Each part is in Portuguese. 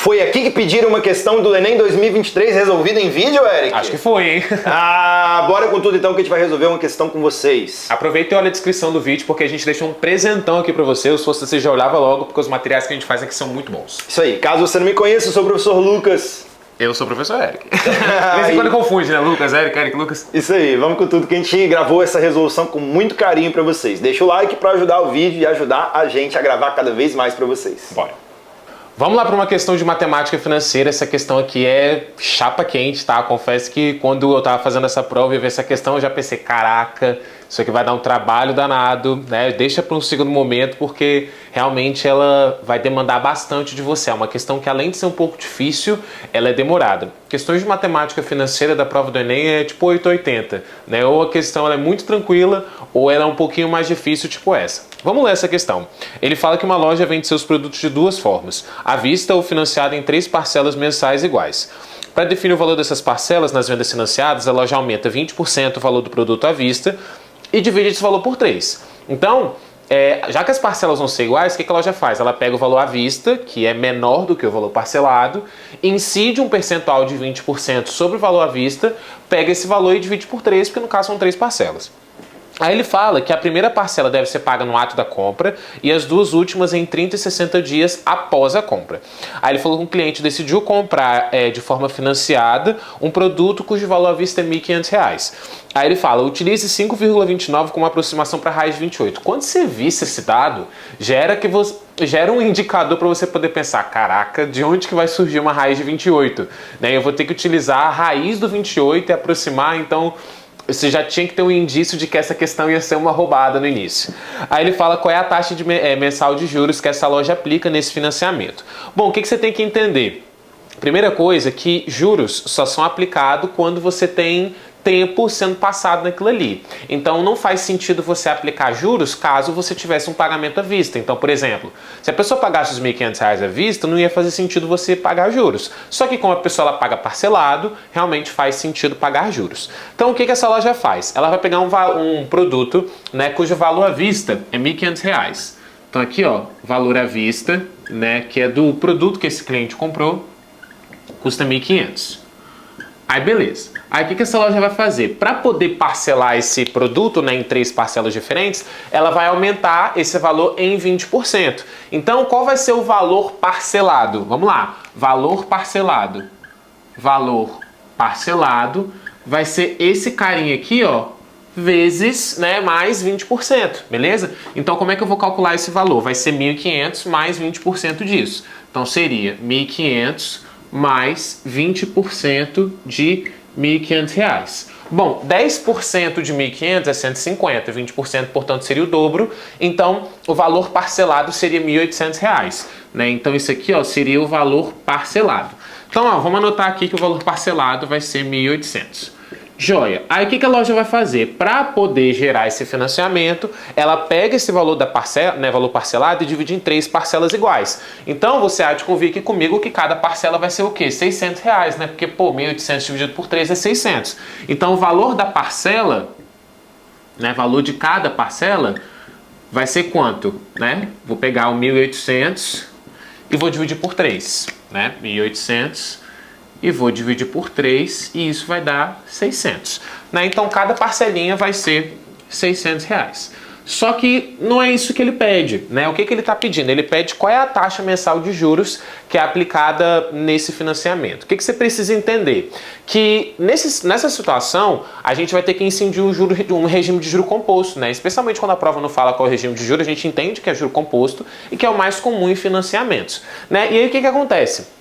Foi aqui que pediram uma questão do Enem 2023 resolvida em vídeo, Eric? Acho que foi, hein? Bora com tudo então que a gente vai resolver uma questão com vocês. Aproveita e olha a descrição do vídeo porque a gente deixou um presentão aqui pra você. Se você já olhava logo, porque os materiais que a gente faz aqui são muito bons. Isso aí, caso você não me conheça, eu sou o professor Lucas. Eu sou o professor Eric. De vez em quando confunde, né? Lucas, Eric, Lucas. Isso aí, vamos com tudo que a gente gravou essa resolução com muito carinho pra vocês. Deixa o like pra ajudar o vídeo e ajudar a gente a gravar cada vez mais pra vocês. Bora. Vamos lá para uma questão de matemática financeira. Essa questão aqui é chapa quente, tá? Confesso que quando eu tava fazendo essa prova e vi essa questão, eu já pensei, caraca, isso aqui vai dar um trabalho danado, né? Deixa para um segundo momento, porque realmente ela vai demandar bastante de você. É uma questão que, além de ser um pouco difícil, ela é demorada. Questões de matemática financeira da prova do Enem é tipo 880, né? Ou a questão ela é muito tranquila, ou ela é um pouquinho mais difícil, tipo essa. Vamos ler essa questão. Ele fala que uma loja vende seus produtos de duas formas: à vista ou financiado em 3 parcelas mensais iguais. Para definir o valor dessas parcelas nas vendas financiadas, a loja aumenta 20% o valor do produto à vista e divide esse valor por 3. Então, já que as parcelas vão ser iguais, o que a loja faz? Ela pega o valor à vista, que é menor do que o valor parcelado, incide um percentual de 20% sobre o valor à vista, pega esse valor e divide por 3, porque no caso são 3 parcelas. Aí ele fala que a primeira parcela deve ser paga no ato da compra e as duas últimas em 30 e 60 dias após a compra. Aí ele falou que o cliente decidiu comprar de forma financiada um produto cujo valor à vista é R$ 1.500. Aí ele fala, utilize 5,29 como aproximação para a raiz de 28. Quando você visse esse dado, gera um indicador para você poder pensar, caraca, de onde que vai surgir uma raiz de 28? Né? Eu vou ter que utilizar a raiz do 28 e aproximar, então você já tinha que ter um indício de que essa questão ia ser uma roubada no início. Aí ele fala qual é a taxa de mensal de juros que essa loja aplica nesse financiamento. Bom, o que você tem que entender? Primeira coisa, que juros só são aplicados quando você tem tempo sendo passado naquilo ali. Então não faz sentido você aplicar juros caso você tivesse um pagamento à vista. Então, por exemplo, se a pessoa pagasse os R$ 1.500 à vista, não ia fazer sentido você pagar juros. Só que como a pessoa ela paga parcelado, realmente faz sentido pagar juros. Então o que essa loja faz? Ela vai pegar um produto, né, cujo valor à vista é R$ 1.500. Então aqui, ó, valor à vista, né, que é do produto que esse cliente comprou, custa R$ 1.500. Aí beleza. Aí o que essa loja vai fazer? Para poder parcelar esse produto, né, em 3 parcelas diferentes, ela vai aumentar esse valor em 20%. Então qual vai ser o valor parcelado? Vamos lá. Valor parcelado. Valor parcelado vai ser esse carinha aqui, ó, vezes, né, mais 20%, beleza? Então como é que eu vou calcular esse valor? Vai ser 1.500 mais 20% disso. Então seria 1.500 mais 20% de R$ 1.500. Bom, 10% de 1.500 é 150, 20% portanto seria o dobro, então o valor parcelado seria R$ 1.800, né? Então isso aqui, ó, seria o valor parcelado. Então, ó, vamos anotar aqui que o valor parcelado vai ser 1.800. Joia. Aí o que a loja vai fazer? Para poder gerar esse financiamento, ela pega esse valor da parcela, né, valor parcelado, e divide em 3 parcelas iguais. Então você há de convir aqui comigo que cada parcela vai ser o quê? R$ 600, né? Porque, pô, 1.800 dividido por 3 é 600. Então o valor da parcela, né, valor de cada parcela, vai ser quanto? Né? Vou pegar o 1.800 e vou dividir por 3. Né? 1.800 e vou dividir por 3 e isso vai dar 600. Né? Então cada parcelinha vai ser R$ 600. Só que não é isso que ele pede. Né? O que ele está pedindo? Ele pede qual é a taxa mensal de juros que é aplicada nesse financiamento. O que você precisa entender? Que nessa situação a gente vai ter que incidir um regime de juro composto. Né? Especialmente quando a prova não fala qual é o regime de juros, a gente entende que é juro composto e que é o mais comum em financiamentos. Né? E aí o que acontece?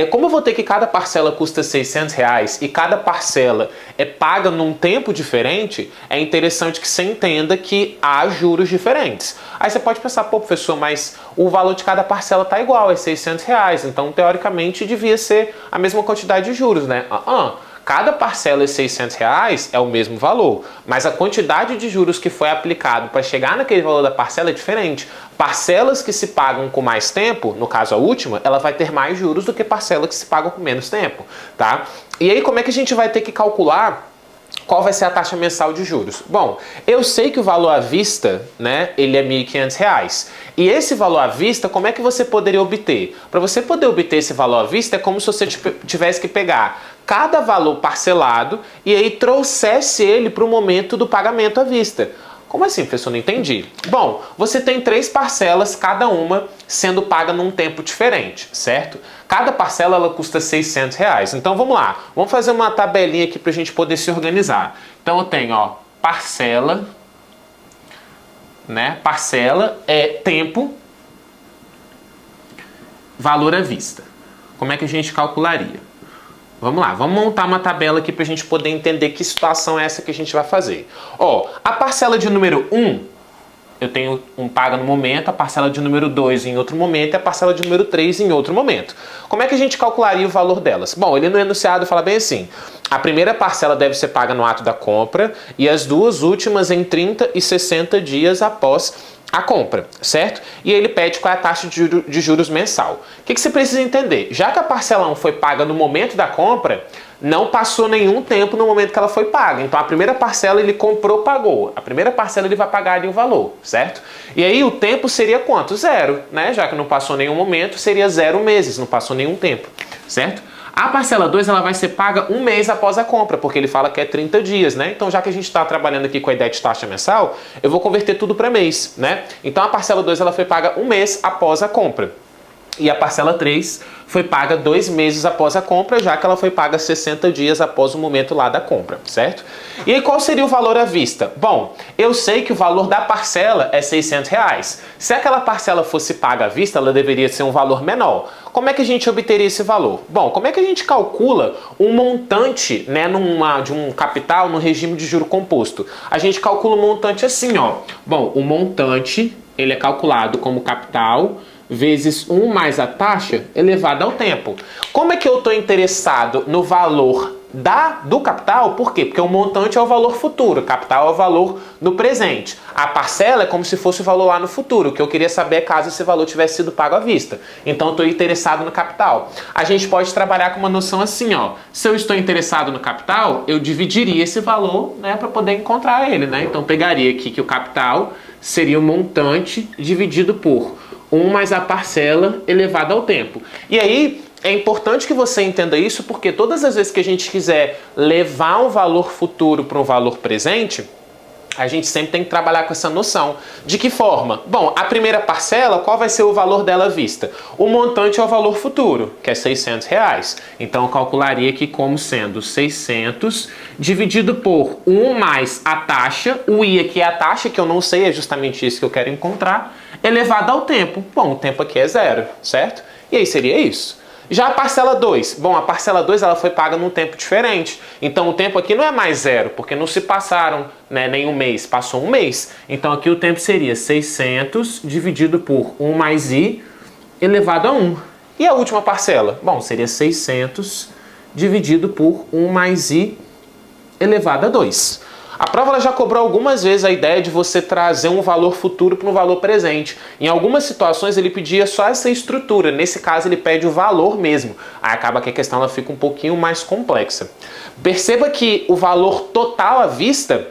Como eu vou ter que cada parcela custa R$ 600 e cada parcela é paga num tempo diferente, é interessante que você entenda que há juros diferentes. Aí você pode pensar, pô, professor, mas o valor de cada parcela tá igual, é R$ 600, então teoricamente devia ser a mesma quantidade de juros, né? Cada parcela de R$ 600 é o mesmo valor, mas a quantidade de juros que foi aplicado para chegar naquele valor da parcela é diferente. Parcelas que se pagam com mais tempo, no caso a última, ela vai ter mais juros do que parcelas que se pagam com menos tempo, tá? E aí como é que a gente vai ter que calcular qual vai ser a taxa mensal de juros? Bom, eu sei que o valor à vista, né, ele é R$ 1.500. E esse valor à vista, como é que você poderia obter? Para você poder obter esse valor à vista, é como se você tivesse que pegar cada valor parcelado e aí trouxesse ele para o momento do pagamento à vista. Como assim, professor? Não entendi. Bom, você tem 3 parcelas, cada uma sendo paga num tempo diferente, certo? Cada parcela ela custa R$600. Então vamos lá, vamos fazer uma tabelinha aqui para a gente poder se organizar. Então eu tenho, ó, parcela, né? Parcela é tempo, valor à vista. Como é que a gente calcularia? Vamos lá, vamos montar uma tabela aqui para a gente poder entender que situação é essa que a gente vai fazer. Ó, a parcela de número 1, eu tenho um paga no momento, a parcela de número 2 em outro momento e a parcela de número 3 em outro momento. Como é que a gente calcularia o valor delas? Bom, ele no enunciado fala bem assim, a primeira parcela deve ser paga no ato da compra e as duas últimas em 30 e 60 dias após a compra, certo? E ele pede qual é a taxa de juros mensal. O que você precisa entender? Já que a parcela 1 foi paga no momento da compra, não passou nenhum tempo no momento que ela foi paga. Então a primeira parcela ele comprou, pagou. A primeira parcela ele vai pagar ali o valor, certo? E aí o tempo seria quanto? 0, né? Já que não passou nenhum momento, seria 0 meses, não passou nenhum tempo, certo? A parcela 2 ela vai ser paga 1 mês após a compra, porque ele fala que é 30 dias, né? Então, já que a gente está trabalhando aqui com a ideia de taxa mensal, eu vou converter tudo para mês, né? Então, a parcela 2 ela foi paga 1 mês após a compra. E a parcela 3 foi paga 2 meses após a compra, já que ela foi paga 60 dias após o momento lá da compra, certo? E aí qual seria o valor à vista? Bom, eu sei que o valor da parcela é R$600. Se aquela parcela fosse paga à vista, ela deveria ser um valor menor. Como é que a gente obteria esse valor? Bom, como é que a gente calcula um montante, né, de um capital no regime de juro composto? A gente calcula o montante assim, ó. Bom, o montante, ele é calculado como capital vezes 1 mais a taxa elevada ao tempo. Como é que eu estou interessado no valor do capital? Por quê? Porque o montante é o valor futuro, o capital é o valor no presente. A parcela é como se fosse o valor lá no futuro. O que eu queria saber é caso esse valor tivesse sido pago à vista. Então eu estou interessado no capital. A gente pode trabalhar com uma noção assim, ó. Se eu estou interessado no capital, eu dividiria esse valor, né, para poder encontrar ele, né? Então pegaria aqui que o capital seria o montante dividido por 1 mais a parcela elevada ao tempo. E aí, é importante que você entenda isso, porque todas as vezes que a gente quiser levar um valor futuro para um valor presente, a gente sempre tem que trabalhar com essa noção. De que forma? Bom, a primeira parcela, qual vai ser o valor dela à vista? O montante é o valor futuro, que é R$600. Então, eu calcularia aqui como sendo 600 dividido por 1 mais a taxa, o I aqui é a taxa, que eu não sei, é justamente isso que eu quero encontrar, elevado ao tempo. Bom, o tempo aqui é 0, certo? E aí seria isso. Já a parcela 2, bom, a parcela 2 ela foi paga num tempo diferente. Então o tempo aqui não é mais 0, porque não se passaram, né, nem um mês, passou 1 mês. Então aqui o tempo seria 600 dividido por 1 mais I elevado a 1. E a última parcela? Bom, seria 600 dividido por 1 mais I elevado a 2. A prova ela já cobrou algumas vezes a ideia de você trazer um valor futuro para um valor presente. Em algumas situações ele pedia só essa estrutura, nesse caso ele pede o valor mesmo. Aí acaba que a questão ela fica um pouquinho mais complexa. Perceba que o valor total à vista,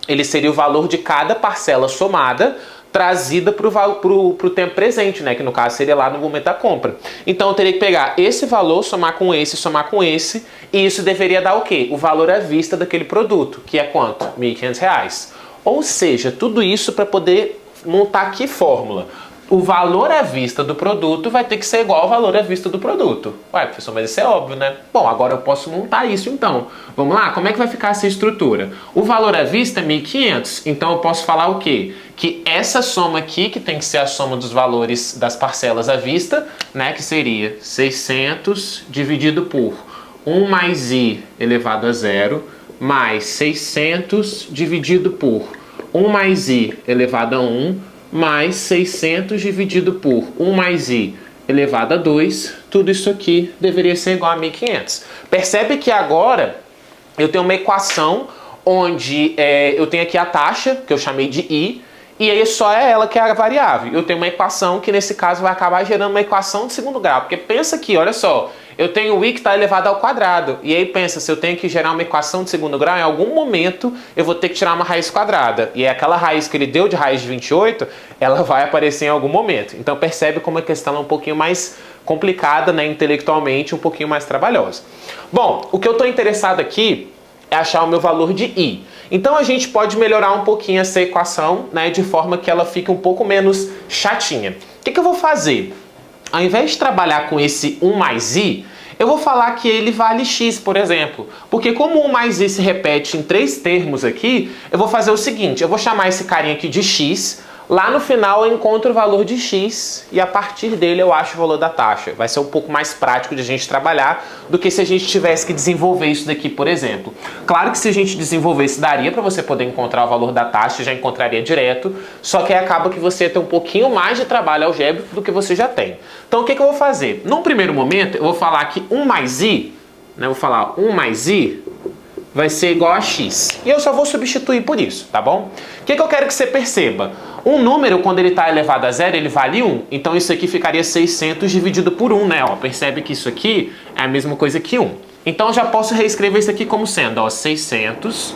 ele seria o valor de cada parcela somada, trazida para o tempo presente, né? Que no caso seria lá no momento da compra. Então eu teria que pegar esse valor, somar com esse, e isso deveria dar o quê? O valor à vista daquele produto, que é quanto? R$1.500. Ou seja, tudo isso para poder montar que fórmula? O valor à vista do produto vai ter que ser igual ao valor à vista do produto. Ué, professor, mas isso é óbvio, né? Bom, agora eu posso montar isso então. Vamos lá? Como é que vai ficar essa estrutura? O valor à vista é 1.500, então eu posso falar o quê? Que essa soma aqui, que tem que ser a soma dos valores das parcelas à vista, né? Que seria 600 dividido por 1 mais I elevado a 0, mais 600 dividido por 1 mais I elevado a 1, mais 600 dividido por 1 mais I elevado a 2, tudo isso aqui deveria ser igual a 1.500. Percebe que agora eu tenho uma equação onde eu tenho aqui a taxa, que eu chamei de I, e aí só é ela que é a variável. Eu tenho uma equação que nesse caso vai acabar gerando uma equação de segundo grau, porque pensa aqui, olha só, eu tenho o i que está elevado ao quadrado. E aí pensa, se eu tenho que gerar uma equação de segundo grau, em algum momento eu vou ter que tirar uma raiz quadrada. E aquela raiz que ele deu de raiz de 28, ela vai aparecer em algum momento. Então percebe como a questão é um pouquinho mais complicada, né, intelectualmente, um pouquinho mais trabalhosa. Bom, o que eu estou interessado aqui é achar o meu valor de i. Então a gente pode melhorar um pouquinho essa equação, né, de forma que ela fique um pouco menos chatinha. O que eu vou fazer? Ao invés de trabalhar com esse 1 mais i, eu vou falar que ele vale x, por exemplo. Porque como 1 mais i se repete em 3 termos aqui, eu vou fazer o seguinte, eu vou chamar esse carinha aqui de x, lá no final eu encontro o valor de x e a partir dele eu acho o valor da taxa. Vai ser um pouco mais prático de a gente trabalhar do que se a gente tivesse que desenvolver isso daqui, por exemplo. Claro que se a gente desenvolvesse daria para você poder encontrar o valor da taxa, já encontraria direto, só que aí acaba que você tem um pouquinho mais de trabalho algébrico do que você já tem. Então o que eu vou fazer? Num primeiro momento eu vou falar que 1 mais i, né, eu vou falar 1 mais i vai ser igual a x. E eu só vou substituir por isso, tá bom? O que eu quero que você perceba? Um número, quando ele está elevado a zero, ele vale 1. Então isso aqui ficaria 600 dividido por 1, né? Ó, percebe que isso aqui é a mesma coisa que 1. Então eu já posso reescrever isso aqui como sendo, ó, 600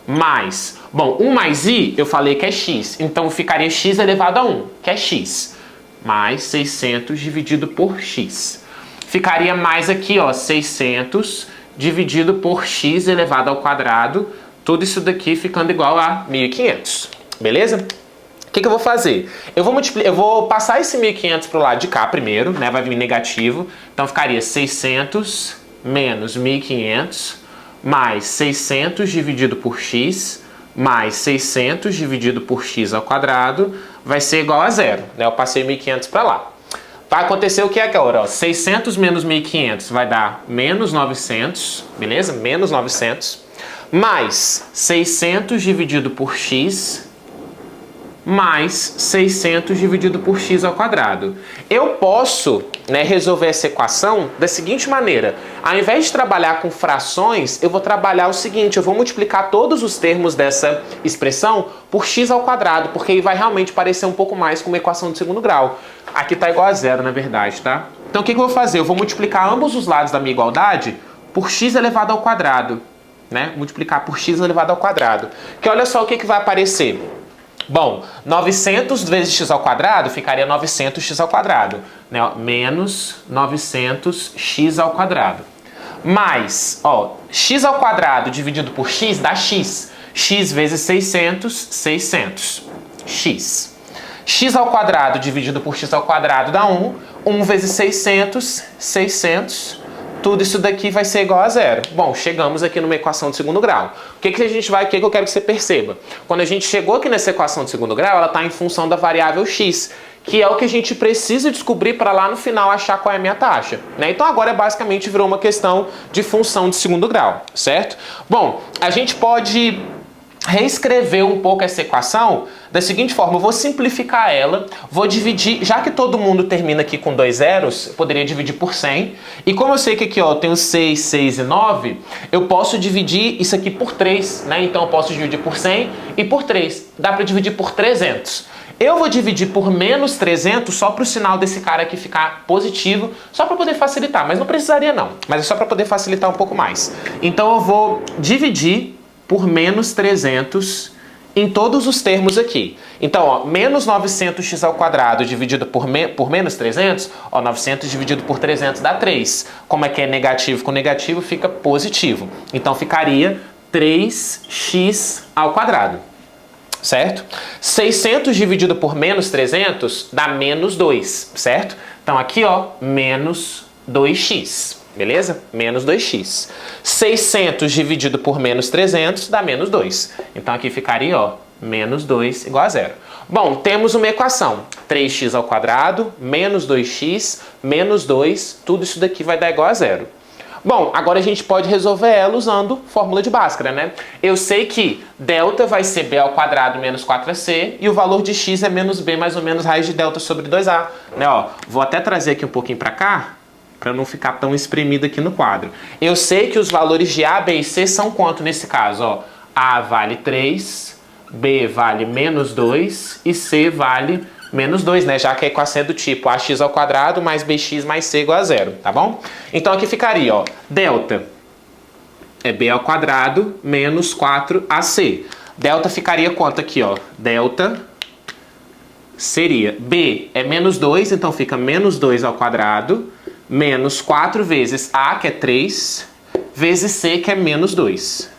mais... Bom, 1 mais i, eu falei que é x. Então ficaria x elevado a 1, que é x. Mais 600 dividido por x. Ficaria mais aqui, ó, 600 dividido por x elevado ao quadrado, tudo isso daqui ficando igual a 1.500, beleza? O que eu vou fazer? Eu vou passar esse 1.500 para o lado de cá primeiro, né? Vai vir negativo, então ficaria 600 menos 1.500 mais 600 dividido por x mais 600 dividido por x ao quadrado vai ser igual a zero, né? Eu passei 1.500 para lá. Vai acontecer o que é agora? Ó, 600 menos 1.500 vai dar menos 900, beleza? Menos 900. Mais 600 dividido por x, mais 600 dividido por x ao quadrado. Eu posso, né, resolver essa equação da seguinte maneira. Ao invés de trabalhar com frações, eu vou trabalhar o seguinte. Eu vou multiplicar todos os termos dessa expressão por x ao quadrado, porque aí vai realmente parecer um pouco mais com uma equação de segundo grau. Aqui está igual a zero, na verdade, tá? Então o que eu vou fazer? Eu vou multiplicar ambos os lados da minha igualdade por x elevado ao quadrado, né? Multiplicar por x elevado ao quadrado. Que olha só o que vai aparecer. Bom, 900 vezes x ao quadrado ficaria 900x ao quadrado, né? Menos 900x ao quadrado. Mais, ó, x ao quadrado dividido por x dá x. X vezes 600, 600. X. X ao quadrado dividido por x ao quadrado dá 1. 1 vezes 600, 600. Tudo isso daqui vai ser igual a zero. Bom, chegamos aqui numa equação de segundo grau. O que eu quero que você perceba? Quando a gente chegou aqui nessa equação de segundo grau, ela está em função da variável x, que é o que a gente precisa descobrir para lá no final achar qual é a minha taxa, né? Então agora basicamente virou uma questão de função de segundo grau, certo? Bom, a gente pode reescrever um pouco essa equação da seguinte forma. Eu vou simplificar ela, vou dividir, já que todo mundo termina aqui com 2 zeros, eu poderia dividir por 100, e como eu sei que aqui, ó, eu tenho 6, 6 e 9, eu posso dividir isso aqui por 3, né? Então eu posso dividir por 100 e por 3, dá para dividir por 300. Eu vou dividir por menos 300 só para o sinal desse cara aqui ficar positivo, só para poder facilitar, mas não precisaria não, mas é só para poder facilitar um pouco mais. Então eu vou dividir por menos 300 em todos os termos aqui. Então, ó, menos 900x ao quadrado dividido por menos 300, ó, 900 dividido por 300 dá 3. Como é que é negativo com negativo, fica positivo. Então, ficaria 3x ao quadrado, certo? 600 dividido por menos 300 dá menos 2, certo? Então, aqui, ó, menos 2x. Beleza? Menos 2x. 600 dividido por menos 300 dá menos 2. Então aqui ficaria, ó, menos 2 igual a zero. Bom, temos uma equação. 3x ao quadrado, menos 2x, menos 2, tudo isso daqui vai dar igual a zero. Bom, agora a gente pode resolver ela usando fórmula de Bhaskara, né? Eu sei que delta vai ser b ao quadrado menos 4ac e o valor de x é menos b mais ou menos raiz de delta sobre 2a. Né? Ó, vou até trazer aqui um pouquinho para cá, para não ficar tão espremido aqui no quadro. Eu sei que os valores de A, B e C são quanto nesse caso? Ó, A vale 3, B vale menos 2 e C vale menos 2, né? Já que a equação é do tipo ax ao quadrado mais bx mais c igual a 0, tá bom? Então aqui ficaria, ó, delta é b ao quadrado menos 4ac. Delta ficaria quanto aqui, ó? Delta seria b é menos 2, então fica menos 2 ao quadrado, menos 4 vezes a, que é 3, vezes c, que é menos 2.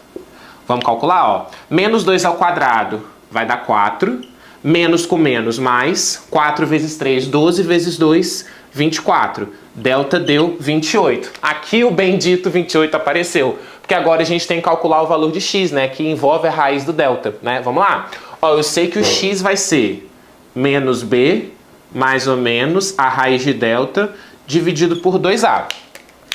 Vamos calcular, ó. Menos 2 ao quadrado vai dar 4, menos com menos mais, 4 vezes 3, 12 vezes 2, 24. Delta deu 28. Aqui o bendito 28 apareceu, porque agora a gente tem que calcular o valor de x, né, que envolve a raiz do delta, né? Vamos lá. Ó, eu sei que o x vai ser menos b, mais ou menos a raiz de delta, dividido por 2a.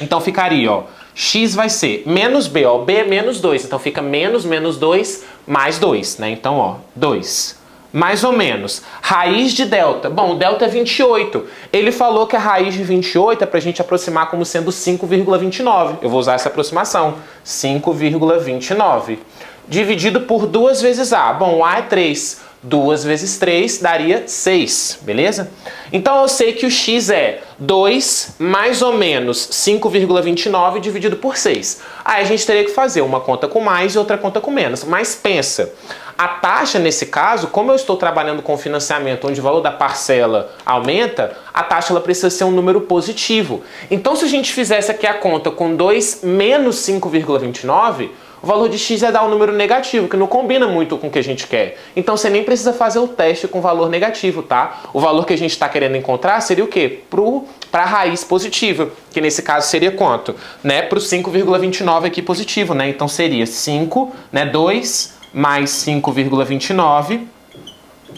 Então ficaria, ó, x vai ser menos b, ó, b é menos 2, então fica menos 2 mais 2, né? Então, ó, 2. Mais ou menos. Raiz de delta. Bom, o delta é 28. Ele falou que a raiz de 28 é pra gente aproximar como sendo 5,29. Eu vou usar essa aproximação. 5,29. Dividido por 2 vezes a. Bom, a é 3. 2 vezes 3 daria 6, beleza? Então eu sei que o x é 2 mais ou menos 5,29 dividido por 6. Aí a gente teria que fazer uma conta com mais e outra conta com menos. Mas pensa, a taxa nesse caso, como eu estou trabalhando com financiamento onde o valor da parcela aumenta, a taxa ela precisa ser um número positivo. Então se a gente fizesse aqui a conta com 2 menos 5,29, o valor de x ia dar um número negativo, que não combina muito com o que a gente quer. Então você nem precisa fazer o teste com valor negativo, tá? O valor que a gente está querendo encontrar seria o quê? Para a raiz positiva, que nesse caso seria quanto? Né? Para o 5,29 aqui positivo, né? Então seria 5, né? 2 mais 5,29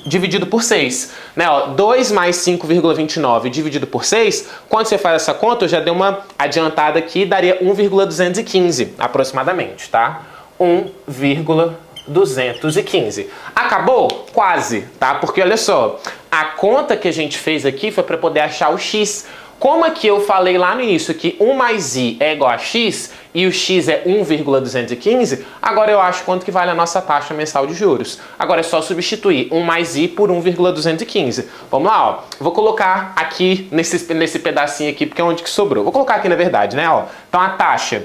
dividido por 6. Né? Ó, 2 mais 5,29 dividido por 6, quando você faz essa conta, eu já dei uma adiantada aqui, daria 1,215 aproximadamente, tá? 1,215. Acabou? Quase, tá? Porque olha só, a conta que a gente fez aqui foi para poder achar o x. Como aqui eu falei lá no início que 1 mais i é igual a x e o x é 1,215, agora eu acho quanto que vale a nossa taxa mensal de juros. Agora é só substituir 1 mais i por 1,215. Vamos lá, ó. Vou colocar aqui nesse pedacinho aqui, porque é onde que sobrou. Vou colocar aqui na verdade, né, ó. Então a taxa,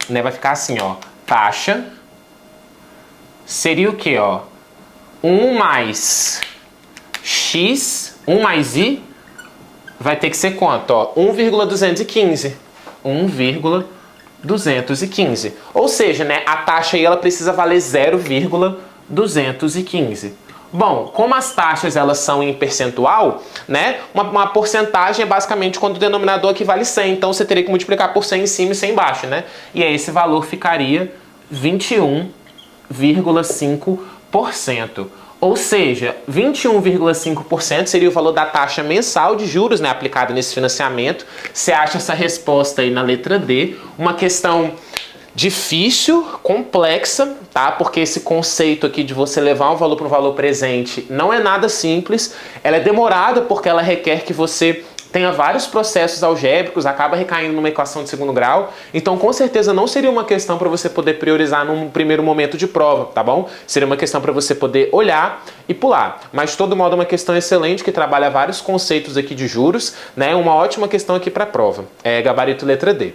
né, vai ficar assim, ó. Taxa seria o quê, ó? 1 mais x, 1 mais i, vai ter que ser quanto? Ó, 1,215. 1,215. Ou seja, né, a taxa aí ela precisa valer 0,215. Bom, como as taxas elas são em percentual, né, uma porcentagem é basicamente quando o denominador aqui vale 100. Então você teria que multiplicar por 100 em cima e 100 embaixo, né? E aí esse valor ficaria 21,5%. Ou seja, 21,5% seria o valor da taxa mensal de juros, né, aplicada nesse financiamento. Você acha essa resposta aí na letra D, uma questão difícil, complexa, tá? Porque esse conceito aqui de você levar um valor para um valor presente não é nada simples. Ela é demorada porque ela requer que você tenha vários processos algébricos, acaba recaindo numa equação de segundo grau. Então, com certeza, não seria uma questão para você poder priorizar num primeiro momento de prova, tá bom? Seria uma questão para você poder olhar e pular. Mas, de todo modo, é uma questão excelente que trabalha vários conceitos aqui de juros, né? Uma ótima questão aqui para a prova. É gabarito letra D.